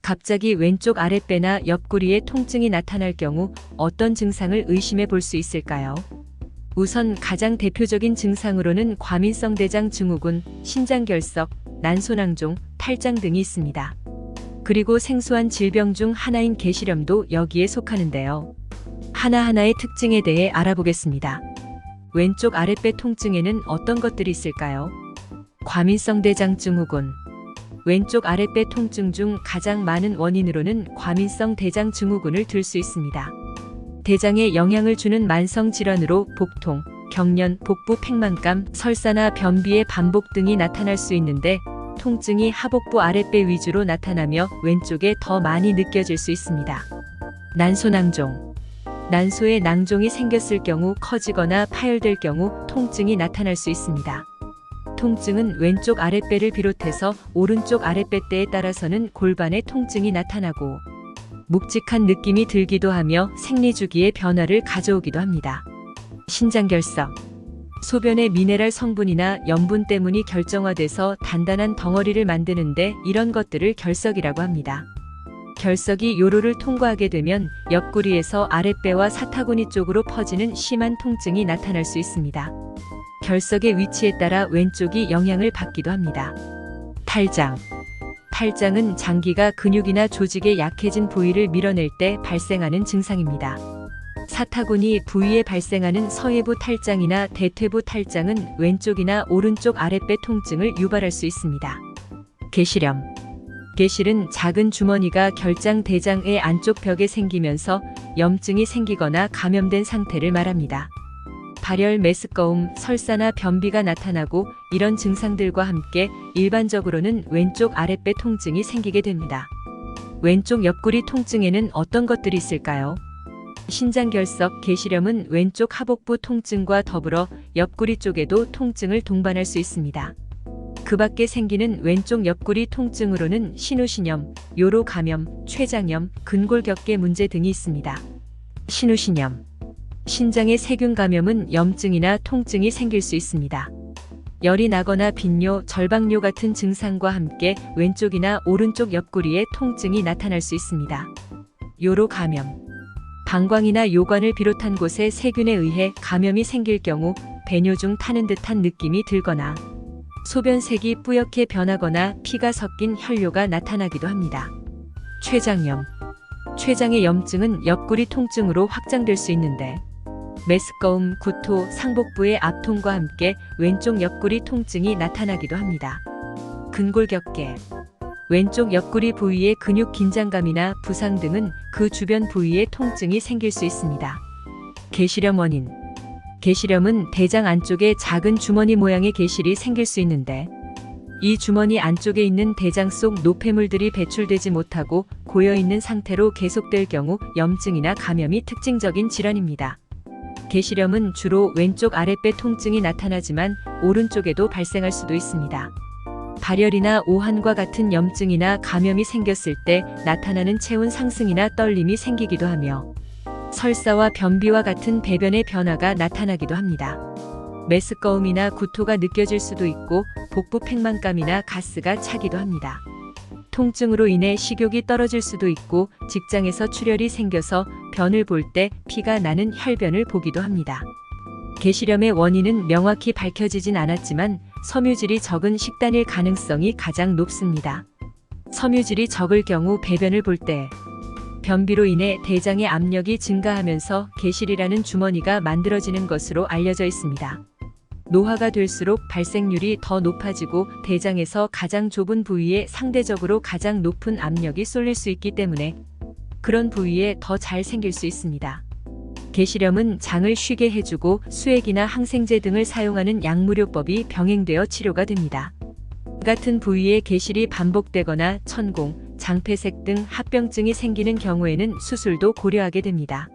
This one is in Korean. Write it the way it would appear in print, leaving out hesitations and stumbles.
갑자기 왼쪽 아랫배나 옆구리에 통증이 나타날 경우 어떤 증상을 의심해 볼 수 있을까요? 우선 가장 대표적인 증상으로는 과민성 대장 증후군, 신장결석, 난소낭종, 탈장 등이 있습니다. 그리고 생소한 질병 중 하나인 게시렴도 여기에 속하는데요. 하나하나의 특징에 대해 알아보겠습니다. 왼쪽 아랫배 통증에는 어떤 것들이 있을까요? 과민성 대장 증후군. 왼쪽 아랫배 통증 중 가장 많은 원인으로는 과민성 대장 증후군을 들 수 있습니다. 대장에 영향을 주는 만성 질환으로 복통, 경련, 복부 팽만감, 설사나 변비의 반복 등이 나타날 수 있는데 통증이 하복부 아랫배 위주로 나타나며 왼쪽에 더 많이 느껴질 수 있습니다. 난소낭종. 난소에 낭종이 생겼을 경우 커지거나 파열될 경우 통증이 나타날 수 있습니다. 통증은 왼쪽 아랫배를 비롯해서 오른쪽 아랫배대에 따라서는 골반에 통증이 나타나고 묵직한 느낌이 들기도 하며 생리주기의 변화를 가져오기도 합니다. 신장결석. 소변의 미네랄 성분이나 염분 때문이 결정화돼서 단단한 덩어리를 만드는데 이런 것들을 결석이라고 합니다. 결석이 요로를 통과하게 되면 옆구리에서 아랫배와 사타구니 쪽으로 퍼지는 심한 통증이 나타날 수 있습니다. 결석의 위치에 따라 왼쪽이 영향을 받기도 합니다. 탈장. 탈장은 장기가 근육이나 조직에 약해진 부위를 밀어낼 때 발생하는 증상입니다. 사타구니 부위에 발생하는 서해부 탈장이나 대퇴부 탈장은 왼쪽이나 오른쪽 아랫배 통증을 유발할 수 있습니다. 게시렴. 게실은 작은 주머니가 결장 대장의 안쪽 벽에 생기면서 염증이 생기거나 감염된 상태를 말합니다. 발열, 메스꺼움, 설사나 변비가 나타나고 이런 증상들과 함께 일반적으로는 왼쪽 아랫배 통증이 생기게 됩니다. 왼쪽 옆구리 통증에는 어떤 것들이 있을까요? 신장결석, 게시렴은 왼쪽 하복부 통증과 더불어 옆구리 쪽에도 통증을 동반할 수 있습니다. 그 밖에 생기는 왼쪽 옆구리 통증으로는 신우신염, 요로감염, 췌장염, 근골격계 문제 등이 있습니다. 신우신염. 신장의 세균 감염은 염증이나 통증이 생길 수 있습니다. 열이 나거나 빈뇨, 절박뇨 같은 증상과 함께 왼쪽이나 오른쪽 옆구리에 통증이 나타날 수 있습니다. 요로 감염. 방광이나 요관을 비롯한 곳에 세균에 의해 감염이 생길 경우 배뇨 중 타는 듯한 느낌이 들거나 소변색이 뿌옇게 변하거나 피가 섞인 혈뇨가 나타나기도 합니다. 췌장염. 췌장의 염증은 옆구리 통증으로 확장될 수 있는데 메스꺼움, 구토, 상복부의 압통과 함께 왼쪽 옆구리 통증이 나타나기도 합니다. 근골격계. 왼쪽 옆구리 부위의 근육 긴장감이나 부상 등은 그 주변 부위에 통증이 생길 수 있습니다. 게시렴 원인. 게시렴은 대장 안쪽에 작은 주머니 모양의 게실이 생길 수 있는데 이 주머니 안쪽에 있는 대장 속 노폐물들이 배출되지 못하고 고여있는 상태로 계속될 경우 염증이나 감염이 특징적인 질환입니다. 게시렴은 주로 왼쪽 아랫배 통증이 나타나지만 오른쪽에도 발생할 수도 있습니다. 발열이나 오한과 같은 염증이나 감염이 생겼을 때 나타나는 체온 상승이나 떨림이 생기기도 하며 설사와 변비와 같은 배변의 변화가 나타나기도 합니다. 메스꺼움이나 구토가 느껴질 수도 있고 복부 팽만감이나 가스가 차기도 합니다. 통증으로 인해 식욕이 떨어질 수도 있고 직장에서 출혈이 생겨서 변을 볼 때 피가 나는 혈변을 보기도 합니다. 게시렴의 원인은 명확히 밝혀지진 않았지만 섬유질이 적은 식단일 가능성이 가장 높습니다. 섬유질이 적을 경우 배변을 볼 때 변비로 인해 대장의 압력이 증가하면서 게실이라는 주머니가 만들어지는 것으로 알려져 있습니다. 노화가 될수록 발생률이 더 높아지고 대장에서 가장 좁은 부위에 상대적으로 가장 높은 압력이 쏠릴 수 있기 때문에 그런 부위에 더 잘 생길 수 있습니다. 게시렴은 장을 쉬게 해주고 수액이나 항생제 등을 사용하는 약물요법이 병행되어 치료가 됩니다. 같은 부위에 게실이 반복되거나 천공, 장폐색 등 합병증이 생기는 경우에는 수술도 고려하게 됩니다.